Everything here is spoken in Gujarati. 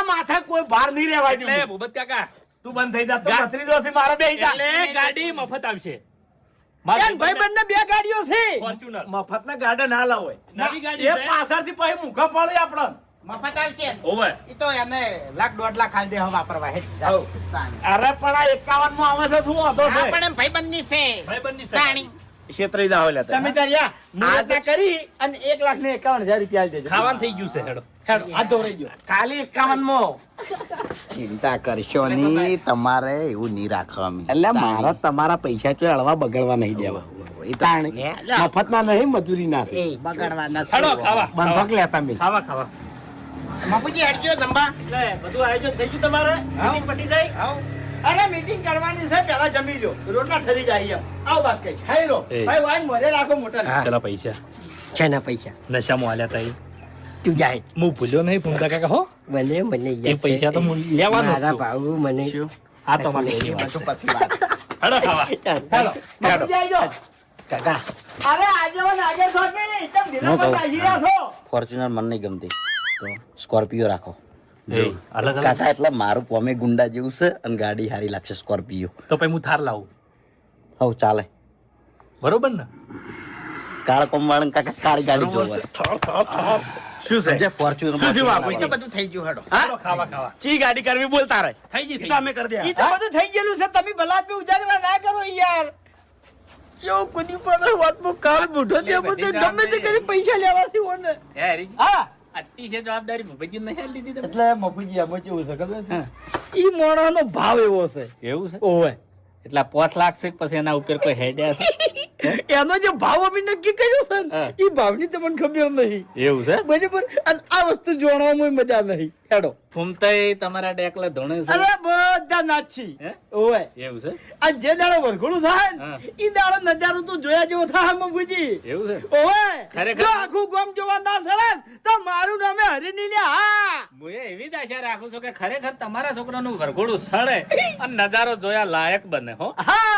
માથે કોઈ ભાર નહીં રહેવાય. એટલે ભૂપત કાકા તું બંધ થઈ જા. તો ભત્રીજોથી મારે બેહી જા. એટલે ગાડી મફત આવશે. એન ભાઈબંધને 2 ગાડીઓ છે. ફોર્ચ્યુનર મફતના ગાડા ના લાવે. નવી ગાડી એ છે. પાછળથી પછી મુખા પડે આપણને. મફત આવશે ઓવે ઈ તો એને લાખ 1.5 લાખ ખાલી દેવા વાપરવા હે. અરે પણ આ 51 માં આવે છે શું વાંધો હા છે? પણ એમ ભાઈબંધની છે ભાઈબંધની તાણી. છેતરી જાવ એટલે તમે તાર આ કરી અને 1,51,000 રૂપિયા આલી દેજો. ખાવાનું થઈ ગયું છે હેડો. હેડો, આ દોરાઈ ગયો. ખાલી 51 માં. ચિંતા કરશો નહીં, તમારે એવું નહીં રાખવાનું. એટલે મારા તમારા પૈસા તો હળવા બગડવા નહીં દેવા. મફતના નહીં, મજૂરી ના છે. બગાડવા હેડો નથી. ખાવા બંધક લેતા મેં. ખાવા બાપુજી હટજો જંબા. લે, બધું આયોજન થઈ ગયું તમારે? મીટિંગ પતી ગઈ? આવ. અરે મીટિંગ કરવાની છે, પહેલા જમી લો. રોટલા ઠરી જાય એમ. આવો બાસ કઈ ખાઈ રો. એ. ભાઈ વાઈન મોઢે રાખો મોટા. પેલા પૈસા છેના પૈસા નશામાં આલ્યા તા એ. તું જાય હું ભૂલ્યો નહીં ભૂમતા કાકા હો. મને એ પૈસા તો હું લેવાનો જ મારા છું. ભાવ મને આ તો મારી એ વાત બધું છે. પછી વાત. હેડો ખાવા હેલો, બાપુજી આઈ જાઓ. કાકા અરે આગેવાન આગળ છો કે એકદમ ઢીલા પર આવી રહ્યા છો. ફોર્ચ્યુનર મને નહીં ગમતી, તો સ્કોર્પિયો રાખો. એ, અલગ અલગ કાકા એટલે મારું પોમે ગુંડા જેવું છે અને ગાડી હારી લાગશે સ્કોર્પિયો. તો પછી હું થાર લાવું હવ ચાલે. બરોબર ને? કાળ કોમવાળા કાકા કાળી ગાડી જોવે. શું છે? સમજ્યા? ફોર્ચ્યુનર શું થયું માં બાપુ? ઈ તો બધું થઈ ગયું હેડો. હેડો ખાવા ચી ગાડી કરવી બોલતા રહે. થઈ ગઈ ઈ તો અમે કરી દે. ઈ તો બધું થઈ ગયેલું છે, તમે ભલા આદમી ઉજાગરા ના કરો યાર. કેવું કુદી પડે વાતમાં કાળ બુઢો દે બધે ગમે તે કરી પૈસા લેવા છે ઓને. હે હરીજી, હા, અતિશય જવાબદારી ભૂપતજી ને નહીં લીધી તમે? એટલે મફુજી આમાં કેવું છે ખબર છે? ઈ મોણાનો ભાવ એવો છે. એવું છે? ઓવે. એટલે 5 લાખ છે પછી એના ઉપર કોઈ હેડ્યા છે? એનો જે ભાવ અમે નક્કી કર્યો છે ને, હા. ઈ ભાવની તમને ખબર નહીં. એવું છે? બરાબર. અને આ વસ્તુ જોણવામાં મજા નહીં. હેડો. ફૂમતાઈ તમારા ડેકલે ધોણે છે? અરે બધા નાચી. હે? ઓવે. એવું છે? આ જે દાડો વરઘોડું થાય હા. ને, ઈ દાડો નજારો તો જોયા જેવો થાય મફુજી. એવું છે? ઓવે. ખરેખર? જો આખું ગામ જોવા ના સળે ને, તો મારું નામે હરીની લે. હા. હું એવી જ આશા રાખું છું કે ખરેખર તમારા છોકરાનું વરઘોડું સળે અને નજારો જોયા લાયક બને હો. હા,